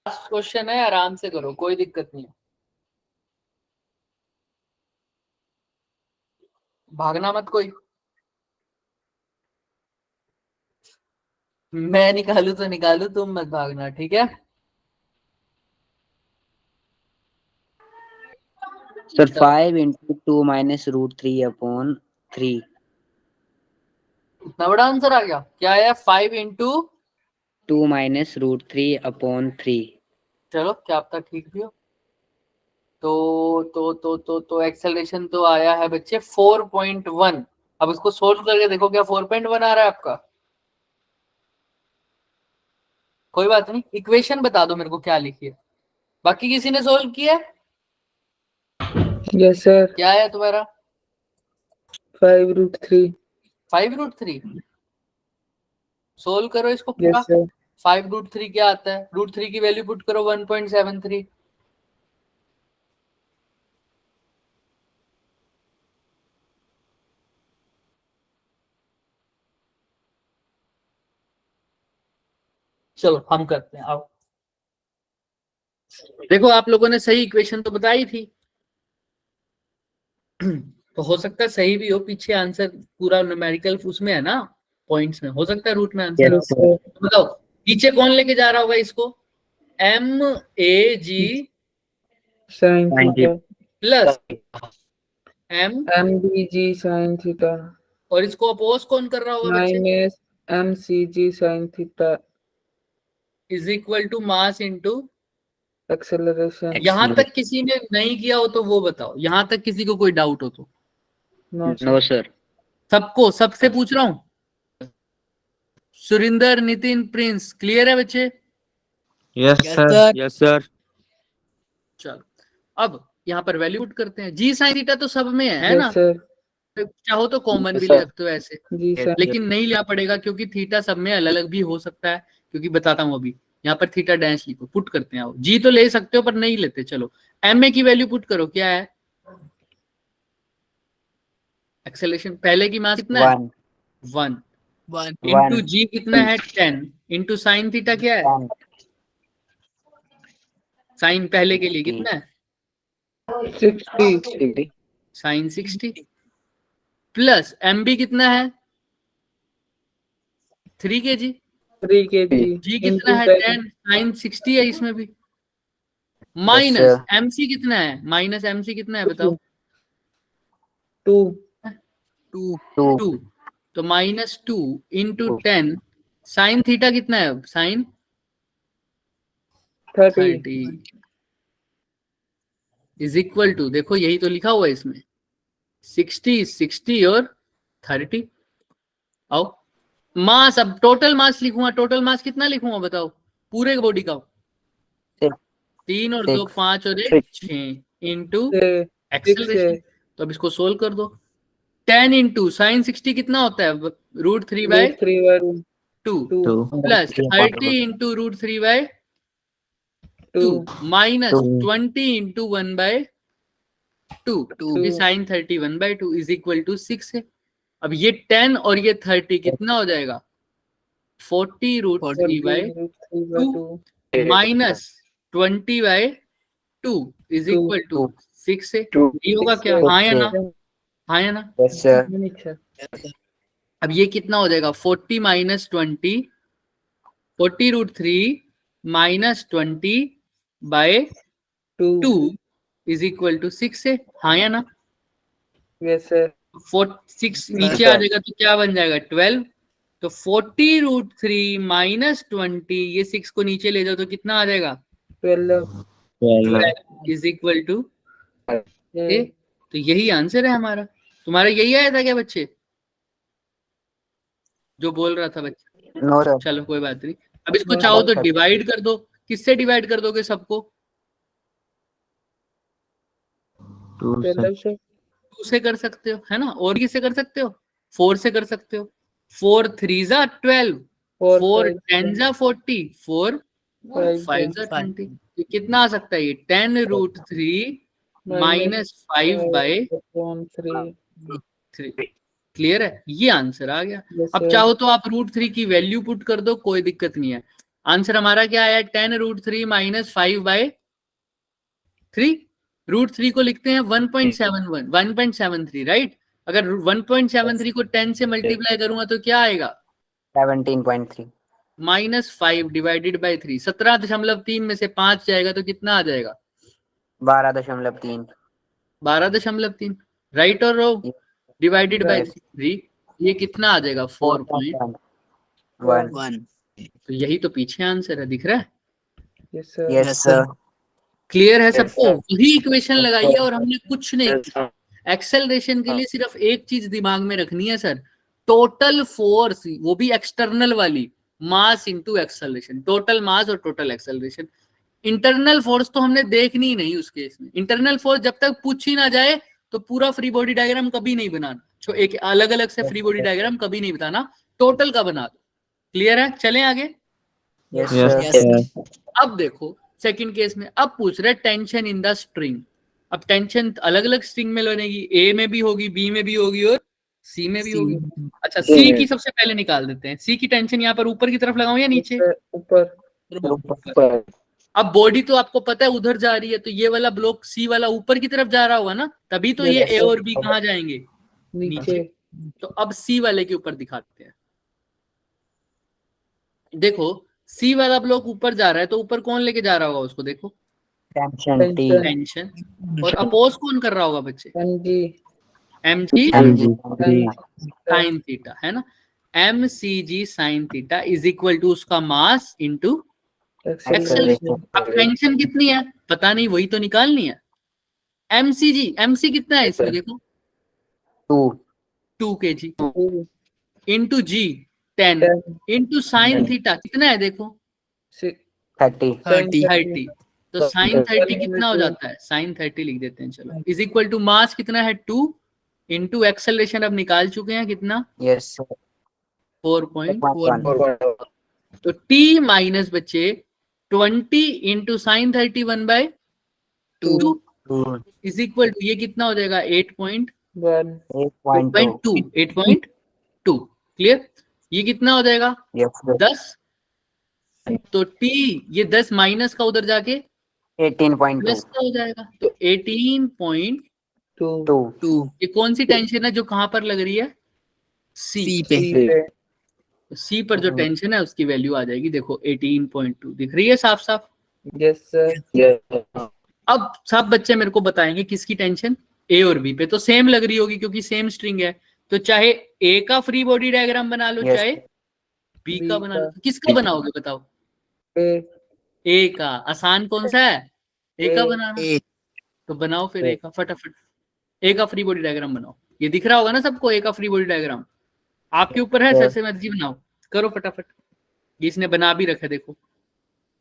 लास्ट क्वेश्चन है, आराम से करो, कोई दिक्कत नहीं है, भागना मत कोई। मैं निकालू तो निकालू, तुम मत भागना, ठीक है। Sir 5 into 2 minus root 3 upon 3. इतना बड़ा आंसर आ गया, क्या है? 5 into 2 minus root 3 upon 3. चलो क्या पता ठीक भी हो। तो एक्सेलरेशन तो आया है बच्चे 4.1। अब इसको सोल्व करके देखो, क्या 4.1 आ रहा है आपका? कोई बात नहीं, इक्वेशन बता दो मेरे को क्या लिखी है। बाकी किसी ने सोल्व किया है? Yes, sir. क्या है तुम्हारा? 5√3. 5√3। सोल्व करो इसको पूरा। Yes, sir. 5√3 क्या आता है? √3 की वैल्यू पुट करो 1.73। चलो हम करते हैं। आओ देखो, आप लोगों ने सही इक्वेशन तो बताई थी, तो हो सकता है सही भी हो, पीछे आंसर पूरा न्यूमेरिकल उसमें है ना, पॉइंट्स में, हो सकता है रूट में आंसर। Yes, sir. तो बताओ पीछे कौन लेके जा रहा होगा इसको? MAG Sin theta. Plus M, MBG sin theta. और इसको अपोज कौन कर रहा होगा बच्चे? Minus MCG sin theta. Is equal to mass into. Acceleration. यहां तक किसी ने नहीं किया हो तो वो बताओ, यहां तक किसी को कोई डाउट हो तो। No, sir. No, sir. सबको, सबसे पूछ रहा हूं। सुरिंदर, नितिन, प्रिंस, क्लियर है बच्चे? Yes, sir. Yes, sir. चलो अब यहाँ पर वैल्यू पुट करते हैं। जी साइन थीटा तो सब में है ना, Yes, sir. चाहो तो कॉमन भी sir. ले सकते हो ऐसे, जी सर. लेकिन नहीं लिया पड़ेगा क्योंकि थीटा सब में अलग अलग भी हो सकता है। क्योंकि बताता हूँ अभी, यहाँ पर थीटा डैश लिखो, पुट करते हैं। आओ, जी तो ले सकते हो पर नहीं लेते। चलो एम ए की वैल्यू पुट करो, क्या है? एक्सेलरेशन पहले की मास कितना है? 1 इंटू जी कितना है? 10 इंटू साइन थीटा क्या है? साइन पहले के लिए कितना है? 60. साइन 60 प्लस एम बी कितना है? 3 kg। 3 kg. जी कितना है? 10 साइन 60 है इसमें भी। sir. माइनस एम सी कितना है? माइनस एम सी कितना है बताओ? 2. 2। तो -2 इंटू 10 साइन थीटा कितना है? अब साइन 30. 30 इज इक्वल टू, देखो यही तो लिखा हुआ है इसमें, 60 60 और 30। आओ मास, अब टोटल मास लिखूंगा। टोटल मास कितना लिखूंगा बताओ? पूरे बॉडी का 3 और 2 5 और 1 6 इंटू एक्सेलरेशन। तो अब इसको सोल्व कर दो। 10 इंटू साइन 60 कितना होता है? √3/2 plus 30 into √3/2 minus 20 into 1/2 sine 30 1/2 is equal to 6 है। अब ये 10 और ये 30 कितना हो जाएगा? 40 √3/2 माइनस 20/2 इज इक्वल टू 6 है। ये होगा क्या? हाँ या ना? हाँ या ना? Yes, sir. अब ये कितना हो जाएगा? 40 minus 20, 40 √3 minus 20/2 is equal to 6 है। हाँ या ना? Yes, sir. 6 नीचे आ जाएगा तो क्या बन जाएगा? 12। तो 40 √3 माइनस 20, ये 6 को नीचे ले जाओ तो कितना आ जाएगा? 12 इज इक्वल टू। तो यही आंसर है हमारा। तुम्हारा यही आया था क्या बच्चे, जो बोल रहा था बच्चे? No, sir. चलो कोई बात नहीं। अब इसको चाहो तो डिवाइड कर दो। किससे डिवाइड कर दोगे सबको? 2 से कर सकते हो, है ना? और किससे कर सकते हो? 4 से कर सकते हो। 4 3 12, 4 10 40, 4 5 20। ये कितना आ सकता है? ये 10 √3 माइनस 5/3। क्लियर है? ये आंसर आ गया। अब चाहो तो आप √3 की वैल्यू पुट कर दो, कोई दिक्कत नहीं है। आंसर हमारा क्या आया? 10 √3 माइनस 5/3। √3 को लिखते हैं 1.71 1.73, राइट? अगर 1.73 को 10 से मल्टीप्लाई करूंगा तो क्या आएगा? 17.3. -5 डिवाइडेड बाई 3, 17.3 में से 5 जाएगा तो कितना आ जाएगा? 12.3। 12.3, राइट और रॉन्ग? डिवाइडेड बाई 3, ये कितना आ जाएगा? 4.1। तो यही तो पीछे आंसर है, दिख रहा है? Yes sir. Yes sir. Clear है सबको? वही इक्वेशन लगाई है और हमने कुछ नहीं किया। एक्सेलरेशन के लिए सिर्फ एक चीज दिमाग में रखनी है सर, टोटल फोर्स, वो भी एक्सटर्नल वाली, मास इनटू एक्सेलरेशन, टोटल मास और टोटल एक्सेलरेशन। इंटरनल फोर्स तो हमने देखनी ही नहीं उस केस में। इंटरनल फोर्स जब तक पूछ ही ना जाए तो पूरा फ्री बॉडी डायग्राम कभी नहीं बनाना, जो एक अलग अलग से फ्री बॉडी डायग्राम कभी नहीं बताना, टोटल का बना दो। क्लियर है? चलें आगे। Yes Yes, sir. sir. अब देखो सेकंड केस में, अब पूछ रहे टेंशन इन द स्ट्रिंग। अब टेंशन अलग अलग स्ट्रिंग में बनेगी, ए में भी होगी, बी में भी होगी और सी में भी होगी। अच्छा, सी की सबसे पहले निकाल देते हैं। सी की टेंशन यहाँ पर ऊपर की तरफ लगाऊं या नीचे? ऊपर। अब बॉडी तो आपको पता है उधर जा रही है, तो ये वाला ब्लॉक सी वाला ऊपर की तरफ जा रहा होगा ना, तभी तो ये ए और बी कहाँ जाएंगे? नीचे। तो अब सी वाले के ऊपर दिखाते हैं। देखो सी वाला ब्लॉक ऊपर जा रहा है, तो ऊपर कौन लेके जा रहा होगा उसको? देखो टेंशन टी। टेंशन। और अपोज कौन कर रहा होगा बच्चे? MG. MG MG sine theta, है ना? MCG sine theta is equal to उसका मास इनटू एक्सेलरेशन। अब टेंशन कितनी है पता नहीं, वही तो निकालनी है। एमसीजी, एमसी कितना है इसमें? देखो 2 kg इंटू जी 10 इंटू साइन थीटा कितना है? देखो 30। तो साइन 30 कितना हो जाता है? साइन 30 लिख देते हैं, चलो, इज इक्वल टू मास कितना है? 2 इंटू एक्सेलरेशन अब निकाल चुके हैं कितना? यस 4.1। तो t माइनस बच्चे 20 into sine 30 1/2 is equal to, ये कितना हो जाएगा? 8.2। क्लियर? ये कितना हो जाएगा? 10। तो t ये 10 माइनस का उधर जाके 18.2 प्लस का हो जाएगा, तो 18.2। ये कौन सी टेंशन है जो कहां पर लग रही है? सी पे। सी पर जो टेंशन है उसकी वैल्यू आ जाएगी, देखो 18.2 दिख रही है साफ साफ। Yes sir. अब सब बच्चे मेरे को बताएंगे किसकी टेंशन? ए और बी पे। तो सेम लग रही होगी क्योंकि सेम स्ट्रिंग है, तो चाहे ए का फ्री बॉडी डायग्राम बना लो, चाहे बी का बना लो। किसका बनाओगे बताओ? ए का। आसान कौन सा है? ए का बनाना। तो बनाओ फिर ए का, फटाफट ए का फ्री बॉडी डायग्राम बनाओ। ये दिख रहा होगा ना सबको ए का फ्री बॉडी डायग्राम? आपके ऊपर है, सबसे मर्जी बनाओ, करो फटाफट। इसने बना भी रखा है, देखो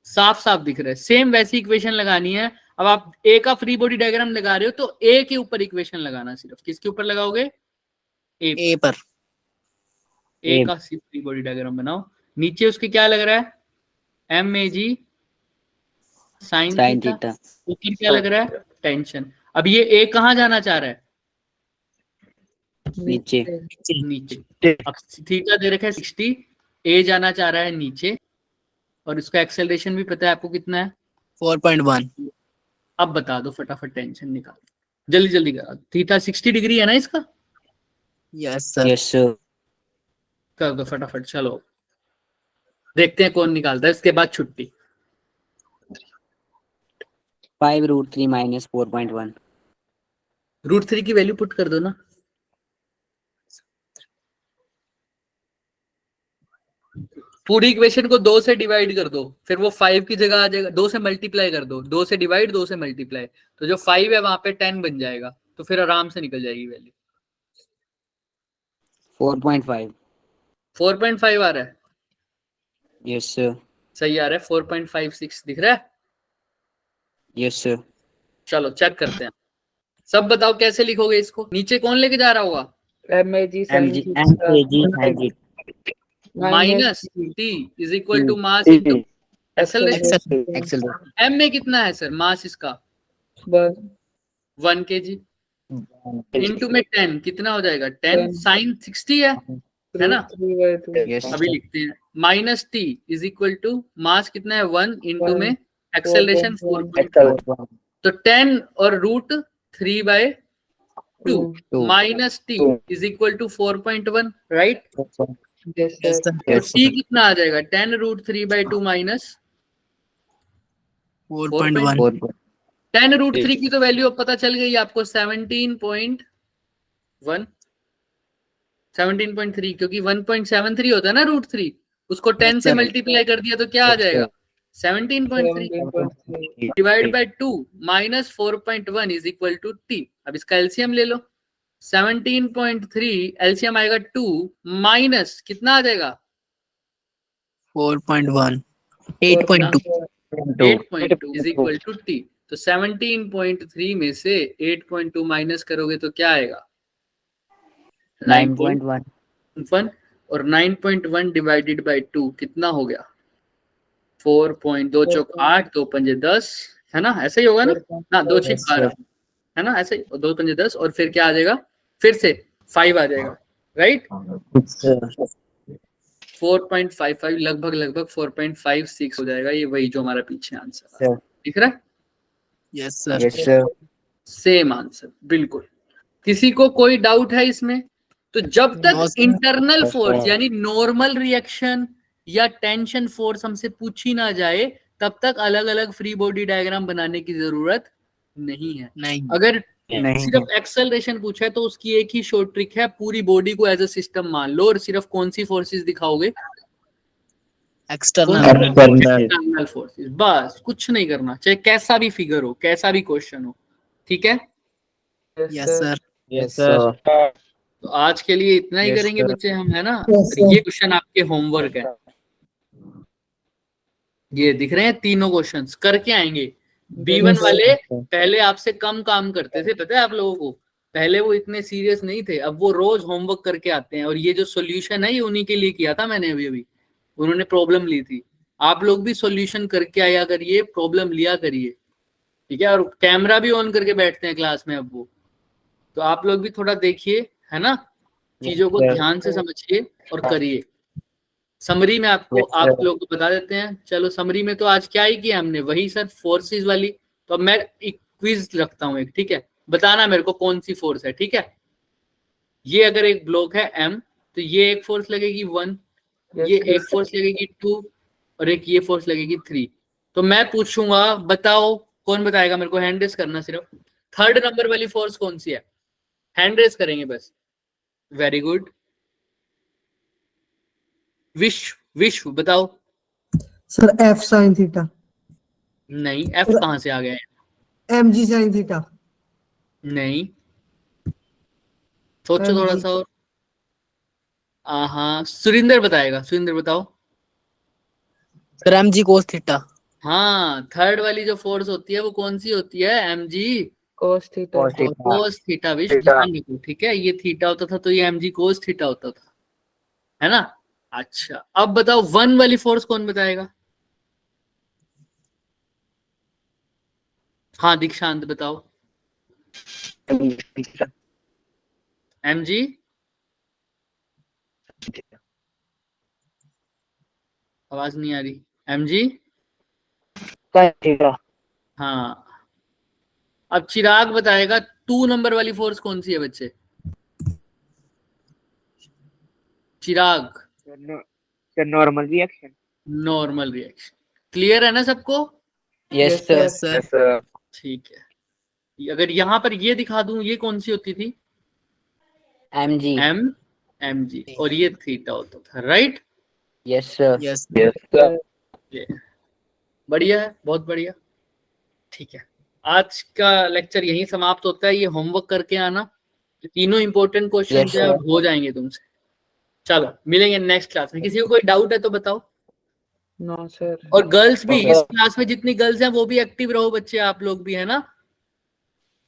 साफ साफ दिख रहा है। सेम वैसी इक्वेशन लगानी है। अब आप ए का फ्री बॉडी डायग्राम लगा रहे हो तो ए के ऊपर इक्वेशन लगाना, सिर्फ किसके ऊपर लगाओगे? ए पर। ए का फ्री बॉडी डायग्राम बनाओ। नीचे उसके क्या लग रहा है? M A G sine theta. ऊपर क्या लग रहा है? टेंशन। अब ये ए कहाँ जाना चाह रहा है? नीचे। अब थीटा दे रखा है 60, ए जाना चाह रहा है नीचे, और इसका एक्सेलरेशन भी पता है आपको कितना है? 4.1। अब बता दो फटाफट, टेंशन निकाल, जल्दी जल्दी करा। थीटा 60 डिग्री है ना इसका? Yes sir. Yes sir. कर दो फटाफट, चलो देखते हैं कौन निकालता है। इसके बाद छुट्टी। 5√3 - 4.1। √3 की वैल्यू पुट कर दो ना। पूरी इक्वेशन को 2 से डिवाइड कर दो, फिर वो 5 की जगह आ जाएगा। 2 से मल्टीप्लाई कर दो, 2 से डिवाइड, 2 से मल्टीप्लाई, तो जो 5 है वहां पे 10 बन जाएगा, तो फिर आराम से निकल जाएगी वैल्यू। 4.5। 4.5 आ रहा है? Yes sir. सही आ रहा है। 4.56 दिख रहा है? Yes sir. चलो चेक करते हैं। सब बताओ कैसे लिखोगे इसको? नीचे कौन लेके जा रहा होगा? MAG minus T is equal to mass into acceleration. M में कितना है सर मास इसका? 1 kg इंटू में 10 कितना हो जाएगा? 10 साइन 60 है ना? अभी लिखते हैं। Minus T is equal to mass कितना है? 1 इंटू में एक्सेलरेशन 4.1, तो 10 और √3/2 minus T is equal to 4.1, right? Yes, Yes, sir. sir. तो t कितना आ जाएगा 10√3/2 माइनस 4.1. 10√3 की तो वैल्यू अब पता चल गई आपको 17.3 क्योंकि 1.73 होता है ना √3 उसको 10 से sir. मल्टीप्लाई कर दिया तो क्या आ जाएगा 17.3 17.3. Divide by 2 minus 4.1 is equal to t। अब इसका एलसीएम ले लो 17.3 एलसीएम आएगा 2 माइनस कितना आ जाएगा 4.1. 8.2. 8.2 इज इक्वल टू t। तो 17.3 में से 8.2 माइनस करोगे तो क्या आएगा 9.1 9.1 और 9.1 डिवाइडेड बाय 2 कितना हो गया 4.2 चौक 8 2 पंजे 10 है ना ऐसे ही होगा ना ना 2 छिप 12 है ना ऐसे ही 2 पंजे 10 और फिर क्या आ जाएगा फिर से 5 आ जाएगा राइट 4.55 लगभग 4.56 हो जाएगा ये वही जो हमारा पीछे आंसर है दिख रहा है Yes, sir. yes sir same answer बिल्कुल किसी को कोई डाउट है इसमें तो जब No, तक sir. Internal Yes, force sir. यानी नॉर्मल रिएक्शन या टेंशन फोर्स हमसे पूछी ना जाए तब तक अलग अलग फ्री बॉडी डायग्राम बनाने की जरूरत नहीं है नहीं. अगर नहीं सिर्फ एक्सेलरेशन पूछा है तो उसकी एक ही शॉर्ट ट्रिक है पूरी बॉडी को एज अ सिस्टम मान लो और सिर्फ कौन सी फोर्सेस दिखाओगे External. एक्सटर्नल फोर्सेस बस कुछ नहीं करना चाहे कैसा भी फिगर हो कैसा भी क्वेश्चन हो ठीक है Yes, sir. Yes, sir. तो आज के लिए इतना ही Yes, करेंगे sir. बच्चे हम है ना Yes, और ये sir. क्वेश्चन आपके होमवर्क है ये दिख रहे हैं तीनों क्वेश्चंस करके आएंगे B1 वाले पहले आपसे कम काम करते थे पता है आप लोगों को पहले वो इतने सीरियस नहीं थे अब वो रोज होमवर्क करके आते हैं और ये जो सॉल्यूशन है ये उन्हीं के लिए किया था मैंने अभी उन्होंने प्रॉब्लम ली थी आप लोग भी सॉल्यूशन करके आया करिए प्रॉब्लम लिया करिए ठीक है और कैमरा भी ऑन करके बैठते हैं क्लास में अब वो तो आप लोग भी थोड़ा देखिए है ना चीजों को ध्यान से समझिए और करिए समरी में आपको आप लोग को बता देते हैं चलो समरी में तो आज क्या ही किया हमने वही सर फोर्सेस वाली तो अब मैं एक क्विज रखता हूँ एक ठीक है बताना मेरे को कौन सी फोर्स है ठीक है ये अगर एक ब्लॉक है M तो ये एक फोर्स लगेगी 1 ये एक फोर्स लगेगी 2 और एक ये फोर्स लगेगी 3 तो मैं पूछूंगा बताओ कौन बताएगा मेरे को हैंड रेस करना सिर्फ थर्ड नंबर वाली फोर्स कौन सी है हैंड रेस करेंगे बस वेरी गुड विश्व बताओ सर F sin थीटा नहीं F कहां से आ गए mg sin थीटा नहीं सोचो MG. थोड़ा सा और हाँ सुरिंदर बताएगा सुरिंदर बताओ Sir, mg cos theta. हाँ थर्ड वाली जो फोर्स होती है वो कौन सी होती है mg Cos theta. cos theta विश्व ध्यान रखो ठीक है ये थीटा होता था तो ये mg cos थीटा होता था है ना अच्छा अब बताओ 1 वाली फोर्स कौन बताएगा हाँ दीक्षांत बताओ mg आवाज नहीं आ रही mg हाँ अब चिराग बताएगा 2 नंबर वाली फोर्स कौन सी है बच्चे चिराग नॉर्मल रिएक्शन क्लियर है ना सबको yes sir Yes, sir. ठीक है अगर यहां पर ये दिखा दूं ये कौन सी होती थी mg mg और ये थीटा होता था राइट yes sir Yes. बढ़िया है बहुत बढ़िया ठीक है आज का लेक्चर यहीं समाप्त होता है ये होमवर्क करके आना तीनों इंपॉर्टेंट क्वेश्चन Yes, है और हो जाएंगे तुमसे चलो मिलेंगे नेक्स्ट क्लास में किसी को कोई डाउट है तो बताओ No, sir. और गर्ल्स भी इस क्लास में जितनी गर्ल्स हैं वो भी एक्टिव रहो बच्चे आप लोग भी है ना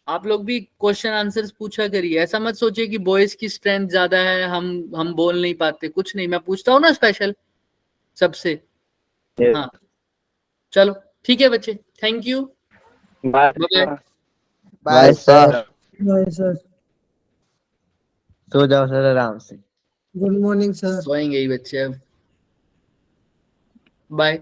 आप लोग भी क्वेश्चन आंसर्स पूछा करिए ऐसा मत सोचिए कि बॉयज की स्ट्रेंथ ज्यादा है हम बोल नहीं पाते कुछ नहीं मैं पूछता हूँ ना स्पेशल सबसे हाँ चलो ठीक है बच्चे thank you bye Bye, sir. Bye, sir. सो जाओ सर आराम से Good morning, sir. सोएंगे ही बच्चे अब बाय